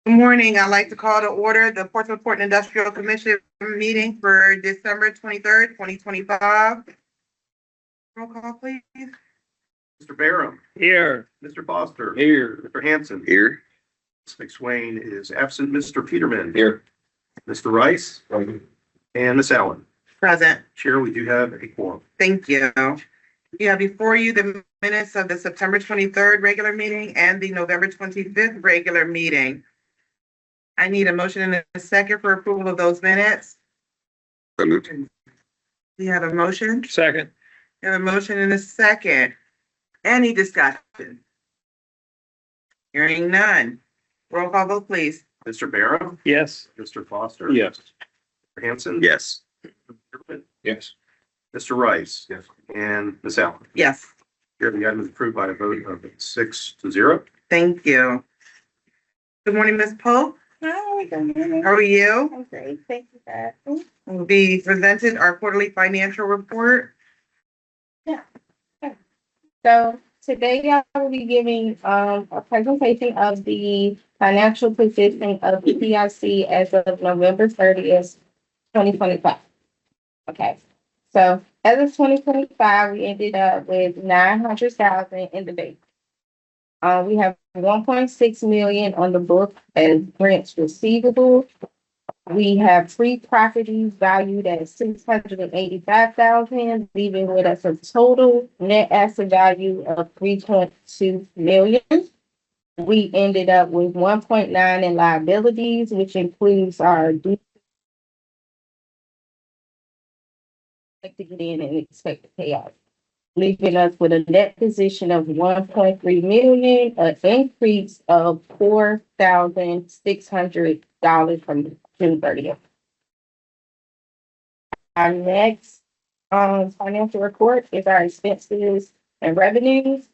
Good morning. I'd like to call to order the Portsmouth Port and Industrial Commission meeting for December 23rd, 2025. Roll call, please. Mr. Barham. Here. Mr. Foster. Here. Mr. Hanson. Here. Ms. McSwain is absent. Mr. Peterman. Here. Mr. Rice. And Ms. Allen. Present. Chair, we do have a quorum. Thank you. You have before you the minutes of the September 23rd regular meeting and the November 25th regular meeting. I need a motion and a second for approval of those minutes. So moved. We have a motion. Second. We have a motion and a second. Any discussion? Hearing none. Roll call vote, please. Mr. Barham. Yes. Mr. Foster. Yes. Mr. Hanson. Yes. Mr. Peterman. Yes. Mr. Rice. Yes. And Ms. Allen. Yes, Chair, the item is approved by a vote of 6-0. thank you. Good morning, Ms. Pope. Hi, good morning. How are you? I'm great. Thank you for asking. Will be presented our quarterly financial report. So today I will be giving a presentation of the financial position of the PIC as of November 30th, 2025. Okay, so as of 2025, we ended up with 900,000 in the bank. We have 1.6 million on the book as grants receivable. We have 3 properties valued at 685,000, leaving with us a total net asset value of 3.2 million. We ended up with 1.9 in liabilities, which includes our due to get in and expect to pay out, leaving us with a net position of 1.3 million, an increase of $4,600 from June 30th. Our next financial report is our expenses and revenues.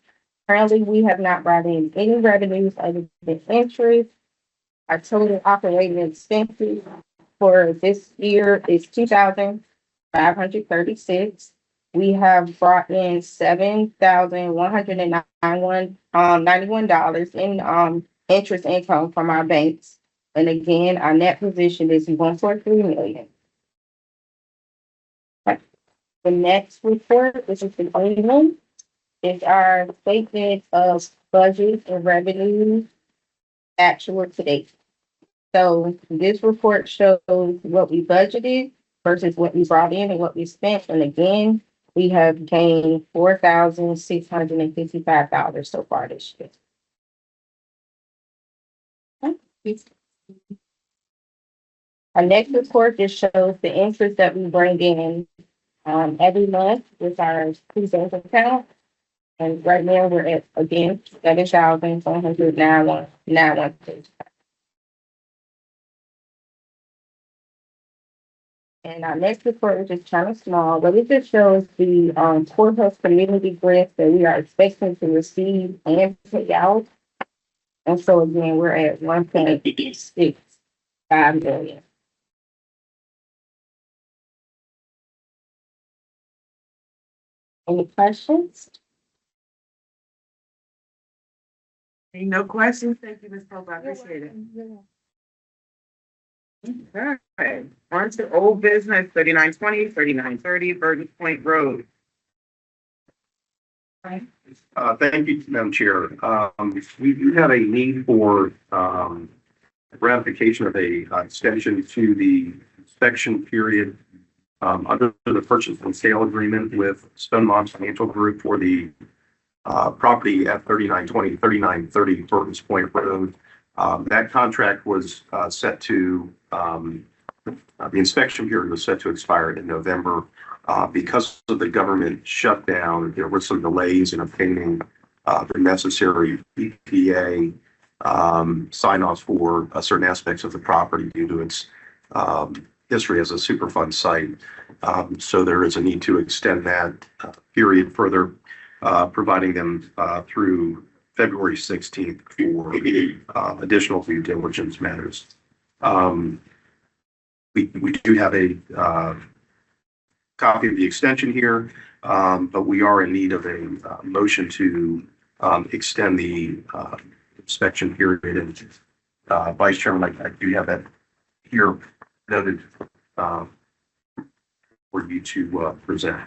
Currently, we have not brought in any revenues other than interest. Our total operating expenses for this year is $2,536. We have brought in $7,191 in interest income from our banks. And again, our net position is 1.3 million. The next report, which is the only one, is our statement of budget and revenue actual to date. So this report shows what we budgeted versus what we brought in and what we spent. And again, we have gained $4,655 so far this year. Our next report just shows the interest that we bring in every month with our pre-sales account. And right now we're at, again, 7,109. And our next report is just kind of small, but it just shows the courthouse community grants that we are expecting to receive and pay out. And so again, we're at 1.65 million. Any questions? No questions? Thank you, Ms. Pope. I appreciate it. All right, on to old business, 3920, 3930 Burton Point Road. Thank you, Madam Chair. We do have a need for ratification of a extension to the inspection period under the purchase and sale agreement with Stonemont Financial Group for the property at 3920, 3930 Burton's Point Road. That contract was set to, the inspection period was set to expire in November. Because of the government shutdown, there were some delays in obtaining the necessary EPA sign-offs for certain aspects of the property due to its history as a Superfund site. So there is a need to extend that period further, providing them through February 16th for additional due diligence matters. We do have a copy of the extension here, but we are in need of a motion to extend the inspection period. And Vice Chairman, I do have that here noted for you to present.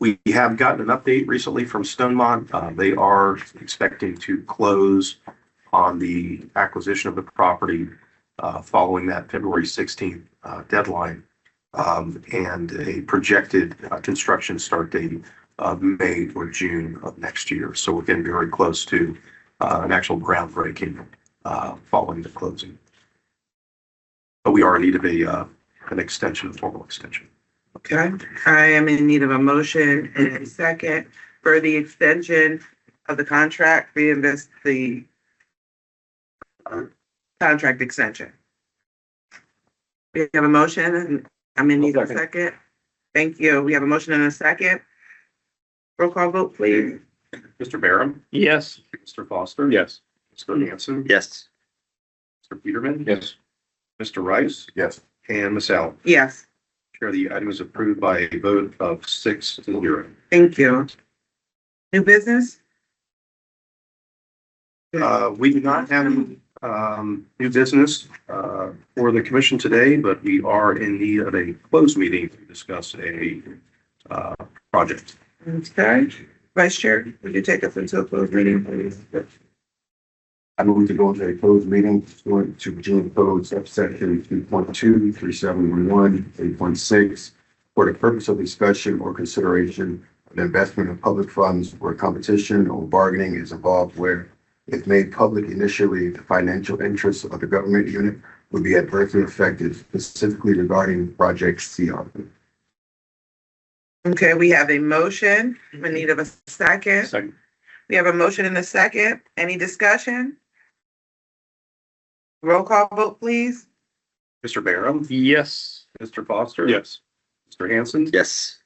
We have gotten an update recently from Stonemont. They are expecting to close on the acquisition of the property following that February 16th deadline, and a projected construction start date of May or June of next year. So we're getting very close to an actual groundbreaking following the closing. But we are in need of an extension, a formal extension. Okay, I am in need of a motion and a second for the extension of the contract, the contract extension. We have a motion and I'm in need of a second. Thank you. We have a motion and a second. Roll call vote, please. Mr. Barham? Yes. Mr. Foster? Yes. Mr. Hanson? Yes. Mr. Peterman? Yes. Mr. Rice? Yes. And Ms. Allen? Yes, Chair, the item is approved by a vote of 6-0. thank you. New business? We do not have any new business for the commission today, but we are in need of a closed meeting to discuss a project. Okay, Vice Chair, would you take us into a closed meeting, please? I move to go into a closed meeting pursuant to Virginia Code subsection 2.2, 3711, 8.6, for the purpose of discussion or consideration of the investment of public funds where competition or bargaining is involved, where if made public initially, the financial interests of the government unit would be adversely affected, specifically regarding Project CR. Okay, we have a motion. We need of a second. Second. We have a motion and a second. Any discussion? Roll call vote, please. Mr. Barham? Yes. Mr. Foster? Yes. Mr. Hanson? Yes.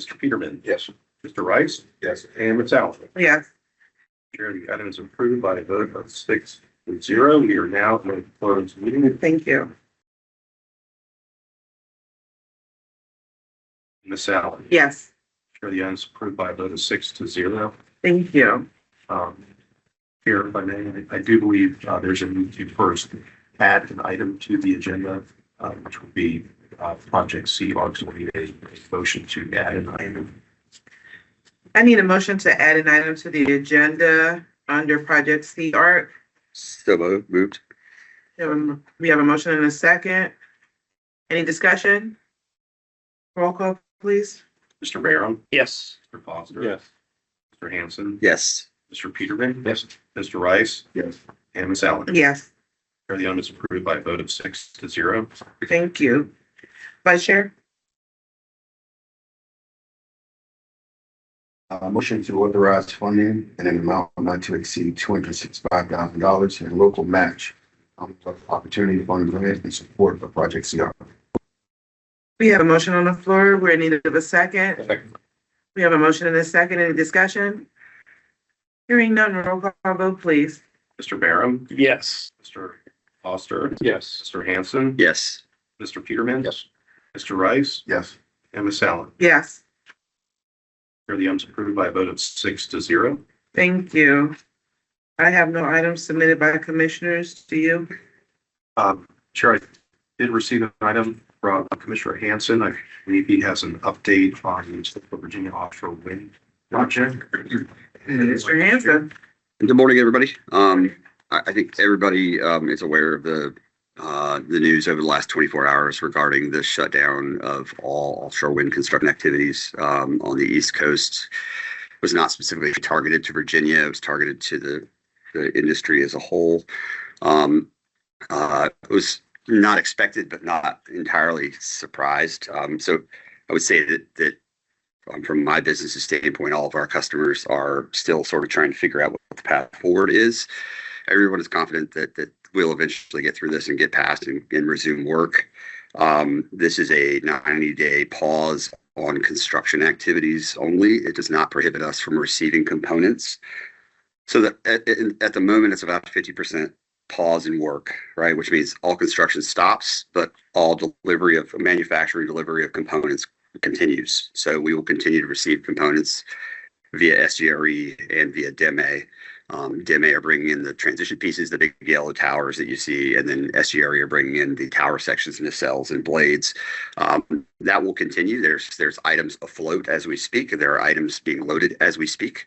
Mr. Peterman? Yes. Mr. Rice? Yes. And Ms. Allen? Yes, Chair, the item is approved by a vote of 6-0. We are now in a closed meeting. thank you. Ms. Allen? Yes, Chair, the item is approved by a vote of 6-0. thank you. Here, if I may, I do believe there's a need to first add an item to the agenda, which would be Project CR. So we need a motion to add an item. I need a motion to add an item to the agenda under Project CR. So moved. We have a motion and a second. Any discussion? Roll call, please. Mr. Barham? Yes. Mr. Foster? Yes. Mr. Hanson? Yes. Mr. Peterman? Yes. Mr. Rice? Yes. And Ms. Allen? Yes, Chair, the item is approved by a vote of 6-0. thank you. Vice Chair? Motion to authorize funding in an amount not to exceed $265,000 in local match opportunity fund grant in support of Project CR. We have a motion on the floor. We're in need of a second. Second. We have a motion and a second. Any discussion? Hearing none, roll call vote, please. Mr. Barham? Yes. Mr. Foster? Yes. Mr. Hanson? Yes. Mr. Peterman? Yes. Mr. Rice? Yes. And Ms. Allen? Yes, Chair, the item is approved by a vote of 6-0. thank you. I have no items submitted by commissioners. Do you? Chair, I did receive an item from Commissioner Hanson. I believe he has an update on the Central Virginia offshore wind project. Mr. Hanson? Good morning, everybody. I think everybody is aware of the news over the last 24 hours regarding the shutdown of all offshore wind construction activities on the East Coast. It was not specifically targeted to Virginia. It was targeted to the industry as a whole. It was not expected, but not entirely surprised. So I would say that from my business's standpoint, all of our customers are still sort of trying to figure out what the path forward is. Everyone is confident that we'll eventually get through this and get past and resume work. This is a 90-day pause on construction activities only. It does not prohibit us from receiving components. So that at the moment, it's about 50% pause in work, right? Which means all construction stops, but all manufacturing delivery of components continues. So we will continue to receive components via SGRE and via DEME. DMA are bringing in the transition pieces, the big yellow towers that you see, and then SGRE are bringing in the tower sections, nacelles, and blades. That will continue. There's items afloat as we speak, and there are items being loaded as we speak.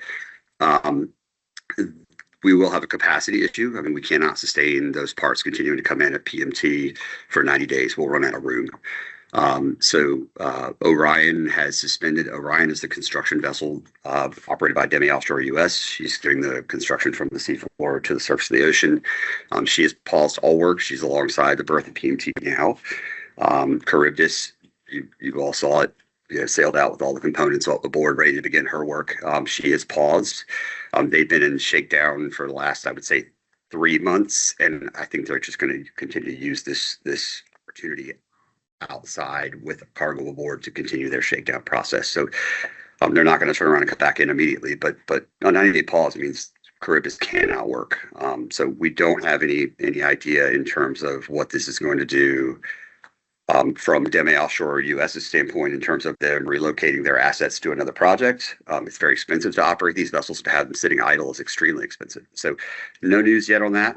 We will have a capacity issue. I mean, we cannot sustain those parts continuing to come in at PMT for 90 days. We'll run out of room. Orion has suspended. Orion is the construction vessel operated by DMA Offshore US. She's doing the construction from the seafloor to the surface of the ocean. She has paused all work. She's alongside the berth of PMT now. Charybdis, you all saw it, sailed out with all the components off the board, ready to begin her work. She has paused. They've been in shakedown for the last, I would say, 3 months, and I think they're just going to continue to use this opportunity outside with cargo aboard to continue their shakedown process. So they're not going to turn around and come back in immediately, but a 90-day pause means Charybdis cannot work. So we don't have any idea in terms of what this is going to do from DMA Offshore US's standpoint in terms of them relocating their assets to another project. It's very expensive to operate these vessels. To have them sitting idle is extremely expensive. So no news yet on that.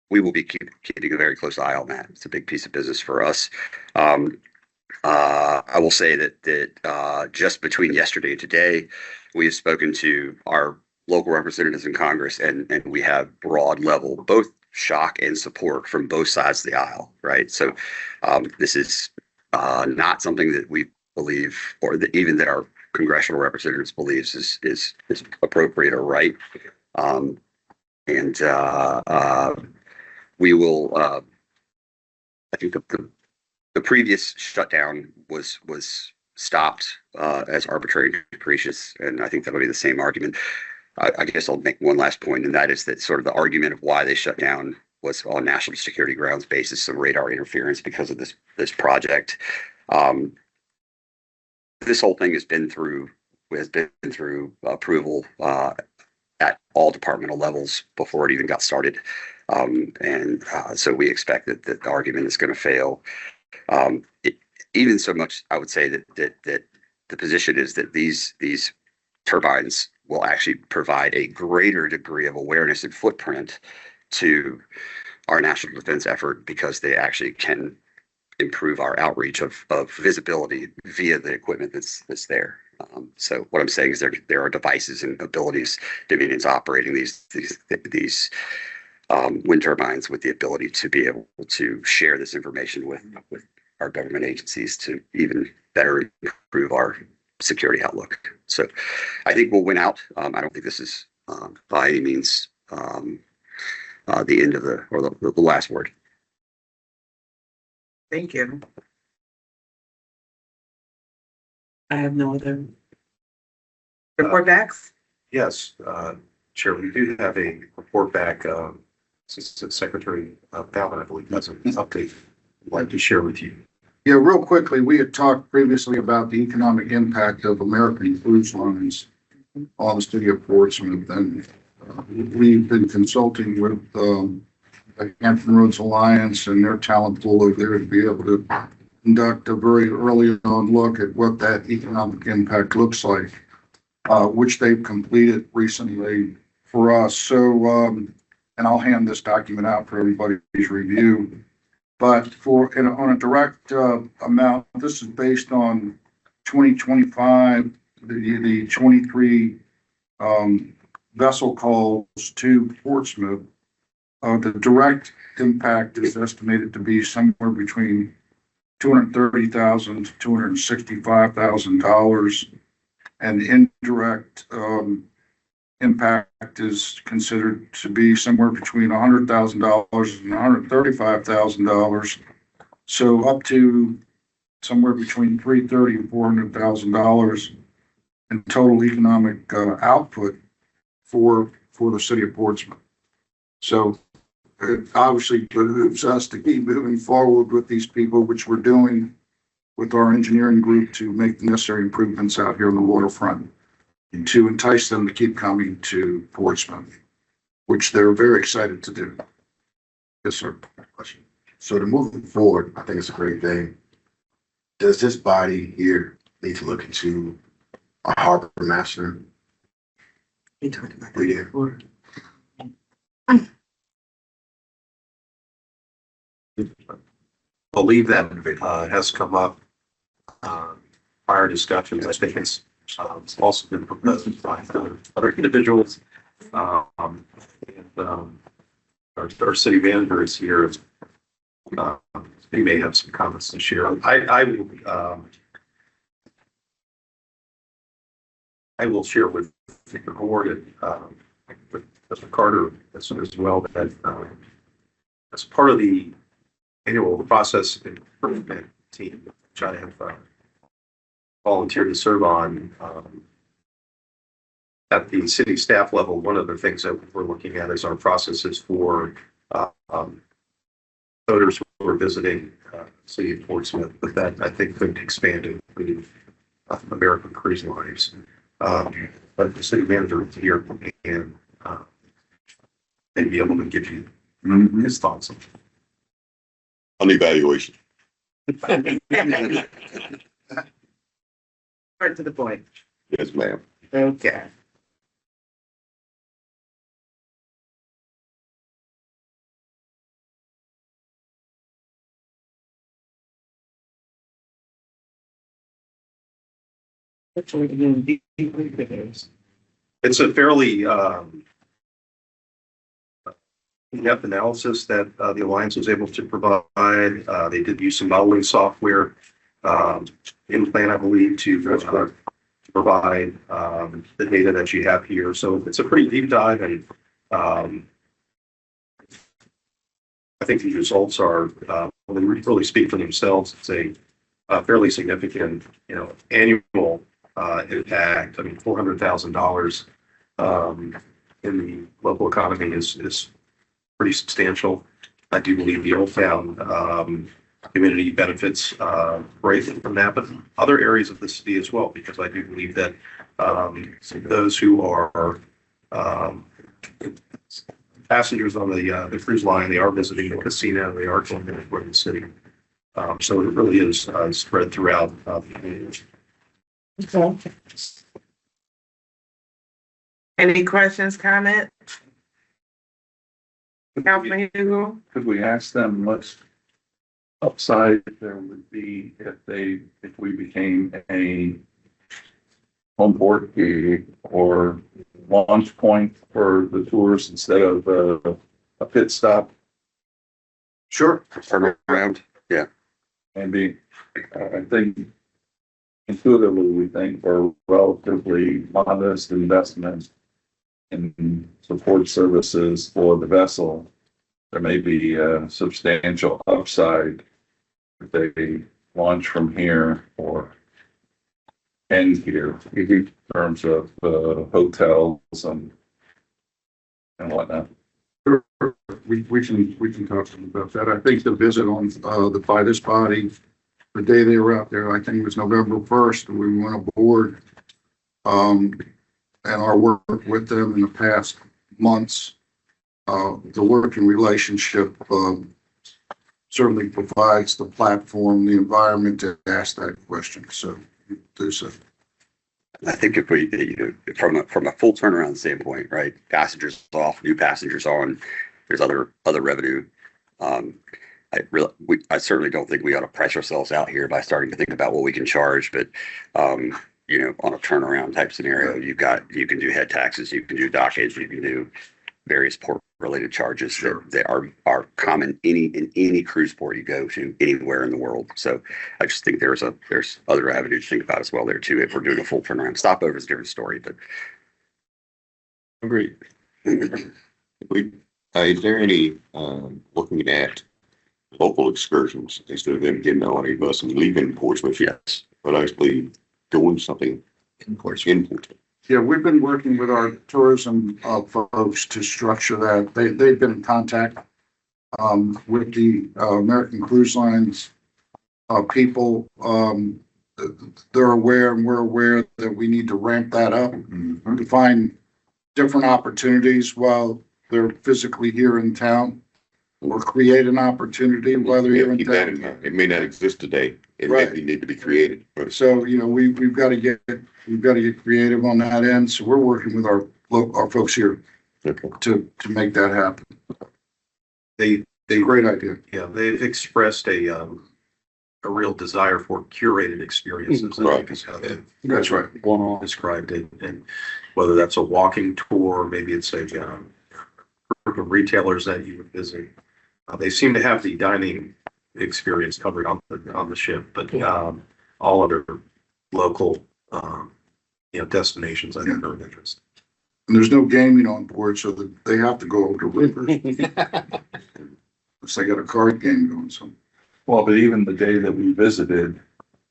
We will be keeping a very close eye on that. It's a big piece of business for us. I will say that just between yesterday and today, we have spoken to our local representatives in Congress, and we have broad level, both shock and support from both sides of the aisle, right? So this is not something that we believe, or that even that our congressional representatives believes is appropriate or right. We will. I think the previous shutdown was stopped as arbitrary and capricious, and I think that'll be the same argument. I guess I'll make one last point, and that is that sort of the argument of why they shut down was on national security grounds basis, some radar interference because of this project. This whole thing has been through approval at all departmental levels before it even got started, so we expect that the argument is going to fail. Even so much, I would say that the position is that these turbines will actually provide a greater degree of awareness and footprint to our national defense effort because they actually can improve our outreach of visibility via the equipment that's there. So what I'm saying is there are devices and abilities Dominion's operating these wind turbines with the ability to be able to share this information with our government agencies to even better improve our security outlook. So I think we'll win out. I don't think this is by any means the end of the last word. Thank you. I have no other report backs. Yes, Chair, we do have a report back. Assistant Secretary Ballard, I believe, has an update I'd like to share with you. Yeah, real quickly, we had talked previously about the economic impact of American Cruise Lines on the city of Portsmouth, and we've been consulting with the Hampton Roads Alliance and their talent pool over there to be able to conduct a very early on look at what that economic impact looks like, which they've completed recently for us. So, and I'll hand this document out for everybody's review. But on a direct amount, this is based on 2025, the 23 vessel calls to Portsmouth. The direct impact is estimated to be somewhere between $230,000 to $265,000, and the indirect impact is considered to be somewhere between $100,000 and $135,000. So up to somewhere between $330,000 and $400,000 in total economic output for the city of Portsmouth. So it obviously behooves us to keep moving forward with these people, which we're doing with our engineering group to make the necessary improvements out here on the waterfront, and to entice them to keep coming to Portsmouth, which they're very excited to do. Yes, sir. Question. So to move forward, I think it's a great thing. Does this body here need to look into a harbor master Believe that has come up prior discussions. I think it's also been proposed by other individuals. And our city manager is here. He may have some comments to share. I will share with the board and with Mr. Carter as well that as part of the annual process improvement team, which I have volunteered to serve on, at the city staff level, one of the things that we're looking at is our processes for voters who are visiting city of Portsmouth, but that I think could expand to include American cruise lines. But the city manager is here and may be able to give you his thoughts On the evaluation. Right to the point. Yes, ma'am. Okay. Which one again? It's a fairly in-depth analysis that the Alliance was able to provide. They did use some modeling software in plan, I believe, to provide the data that you have here. So it's a pretty deep dive, and I think the results are they really speak for themselves. It's a fairly significant, annual impact. I mean, $400,000 in the local economy is pretty substantial. I do believe the Old Town community benefits greatly from that, but other areas of the city as well, because I do believe that those who are passengers on the cruise line, they are visiting the casino, they are going to the city. So it really is spread throughout the community. Okay. Any questions, comments? Councilman Hugo? Could we ask them what upside there would be if we became a home port or launch point for the tours instead of a pit stop? Sure. Turn around. Yeah. And I think intuitively we think for relatively modest investment in support services for the vessel, there may be a substantial upside if they launch from here or end here in terms of hotels and whatnot. We can talk to them about that. I think the visit on by this body, the day they were out there, I think it was November 1st, and we went aboard. And our work with them in the past months, the working relationship certainly provides the platform, the environment to ask that question. So there's a. I think if we, from a full turnaround standpoint, right? Passengers off, new passengers on, there's other revenue. I certainly don't think we ought to price ourselves out here by starting to think about what we can charge, but on a turnaround type scenario, you can do head taxes, you can do dockage, you can do various port related charges that are common in any cruise port you go to anywhere in the world. So I just think there's other avenues to think about as well there too. If we're doing a full turnaround, stopover is a different story, but. Agreed. Is there any looking at local excursions instead of them getting on a bus and leaving Portsmouth? Yes. But actually doing something in Portsmouth. Yeah, we've been working with our tourism folks to structure that. They've been in contact with the American Cruise Lines people. They're aware and we're aware that we need to ramp that up to find different opportunities while they're physically here in town, or create an opportunity while they're here in Keep that in town. mind. It may not exist today. It Right. may need to be created. So, we've got to get creative on that end. So we're working with our our folks here Okay. to make that happen. They, Great idea. yeah, they've expressed a real desire for curated experiences. I think is how they've That's right. described it. And whether that's a walking tour, maybe it's a group of retailers that you would visit. They seem to have the dining experience covered on the ship, but all other local destinations I think are of interest. And there's no gaming on board, so that they have to go over to Rivers. Unless they got a card game going, so. Well, but even the day that we visited,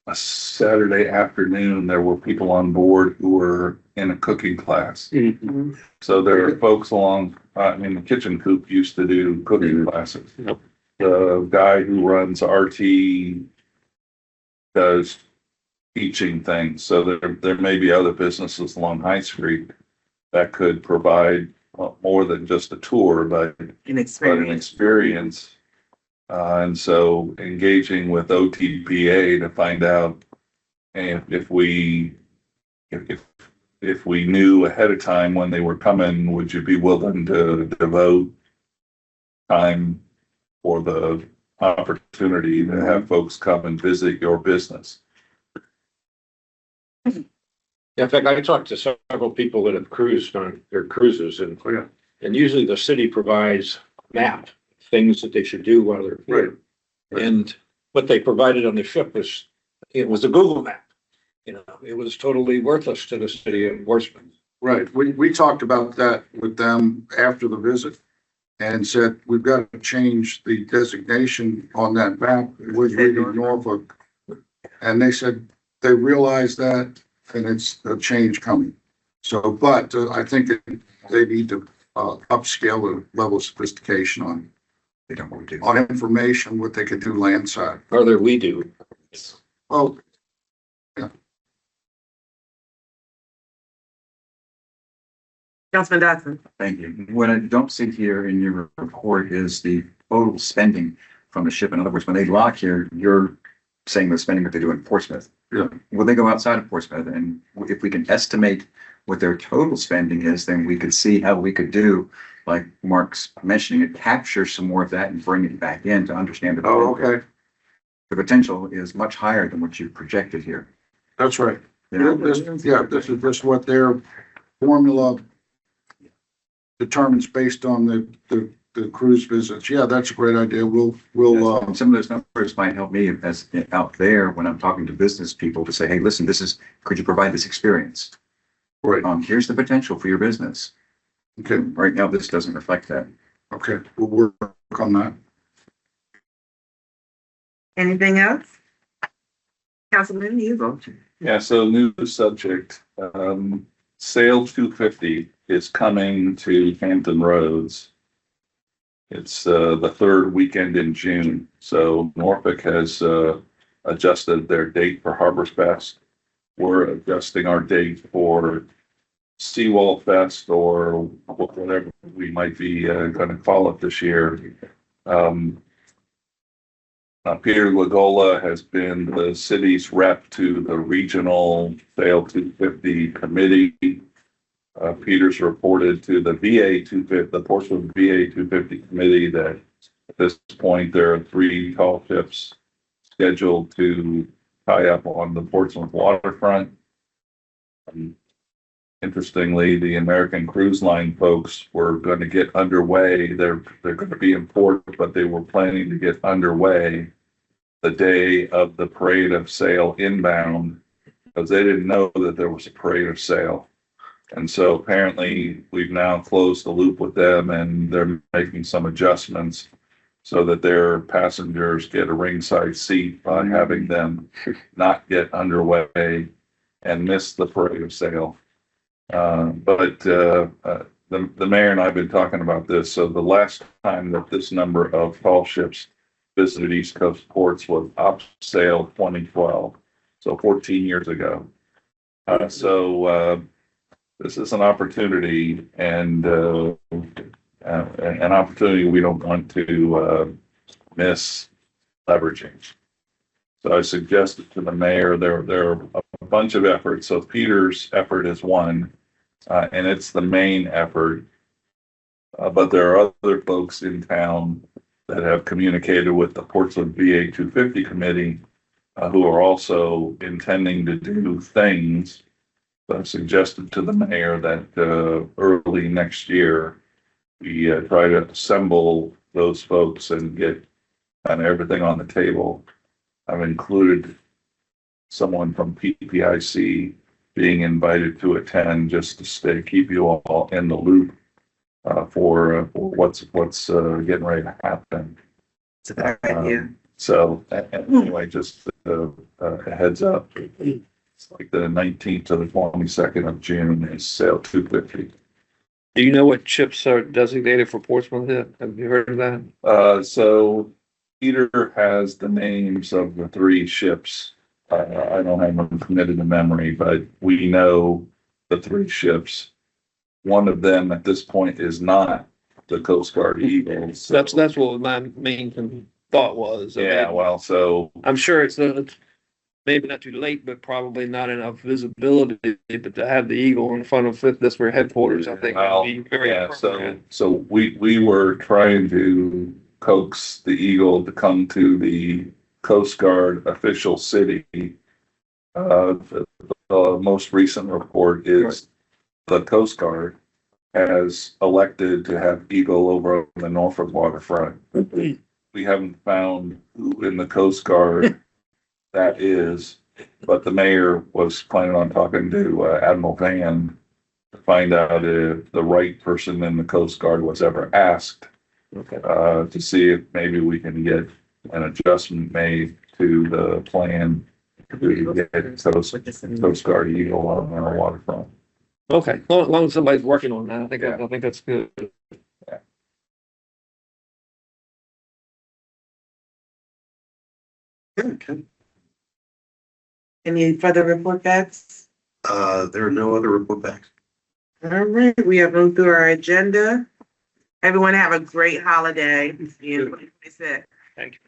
a Saturday afternoon, there were people on board who were in a cooking class. So there are folks along, the Kitchen Coop used to do cooking classes. Yep. The guy who runs RT does teaching things. So there may be other businesses along High Street that could provide more than just a tour, but An an experience. experience. And so engaging with OTPA to find out if we knew ahead of time when they were coming, would you be willing to devote time for the opportunity to have folks come and visit your business? In fact, I talked to several people that have cruised on their cruises and, and usually the city provides map, things that they should do while they're here. And what they provided on the ship was, it was a Google map. It was totally worthless to the city of Portsmouth. Right, we talked about that with them after the visit and said, we've got to change the designation on that map. It was reading Norfolk. And they said they realized that and it's a change coming. So, but I think they need to upscale the level of sophistication on information, what they could do landside. Further, we do. Well, Councilman Dotson. Thank you. What I don't see here in your report is the total spending from the ship. In other words, when they lock here, you're saying the spending that they do in Portsmouth. Yeah. Will they go outside of Portsmouth? And if we can estimate what their total spending is, then we could see how we could do, like Mark's mentioning it, capture some more of that and bring it back in to understand it. okay, The potential is much higher than what you projected here. that's right. Yeah. This is just what their formula determines based on the cruise visits. Yeah, that's a great idea. We'll, And some of those numbers might help me as out there when I'm talking to business people to say, hey, listen, could you provide this experience? right, Here's the potential for your business. okay, Right now, this doesn't reflect that. okay, we'll work on that. Anything else? Councilman Evil. Yeah, so new subject, Sail 250 is coming to Hampton Roads. It's the third weekend in June. So Norfolk has adjusted their date for Harbor's Fest. We're adjusting our date for Seawall Fest or whatever we might be going to call it this year. Peter Lagola has been the city's rep to the regional Sail 250 committee. Peter's reported to the VA 250, the Portsmouth VA 250 committee, that at this point there are 3 tall ships scheduled to tie up on the Portsmouth waterfront. Interestingly, the American Cruise Line folks were going to get underway. They're going to be in port, but they were planning to get underway the day of the parade of sail inbound because they didn't know that there was a parade of sail. And so apparently we've now closed the loop with them and they're making some adjustments so that their passengers get a ringside seat by having them not get underway and miss the parade of sail. But the mayor and I have been talking about this. So the last time that this number of tall ships visited East Coast ports was Op Sail 2012, so 14 years ago. This is an opportunity and an opportunity we don't want to miss leveraging. So I suggested to the mayor there are a bunch of efforts. So Peter's effort is one. And it's the main effort. But there are other folks in town that have communicated with the Portsmouth VA 250 committee, who are also intending to do things. I've suggested to the mayor that, early next year, we try to assemble those folks and get kind of everything on the table. I've included someone from PPIC being invited to attend just to keep you all in the loop for what's getting ready to happen. It's a bad idea. So anyway, just a heads up. It's like the 19th to the 22nd of June is sale 250. Do you know what chips are designated for Portsmouth yet? Have you heard of that? So Peter has the names of the three ships. I don't have them committed to memory, but we know the three ships. One of them at this point is not the Coast Guard Eagle. So That's what my main thought was. yeah, well, so I'm sure it's maybe not too late, but probably not enough visibility. But to have the Eagle in front of Fifth District headquarters, I think would be very yeah, appropriate. so we were trying to coax the Eagle to come to the Coast Guard official city. The most recent report is the Coast Guard has elected to have Eagle over on the Norfolk waterfront. We haven't found who in the Coast Guard that is, but the mayor was planning on talking to Admiral Van to find out if the right person in the Coast Guard was ever asked, to see if maybe we can get an adjustment made to the plan to get Coast Guard Eagle on our waterfront. Okay, as long as somebody's working on that, I think that's good. Okay. Any further report backs? There are no other report backs. All right, we have run through our agenda. Everyone have a great holiday in 2026. Thank you.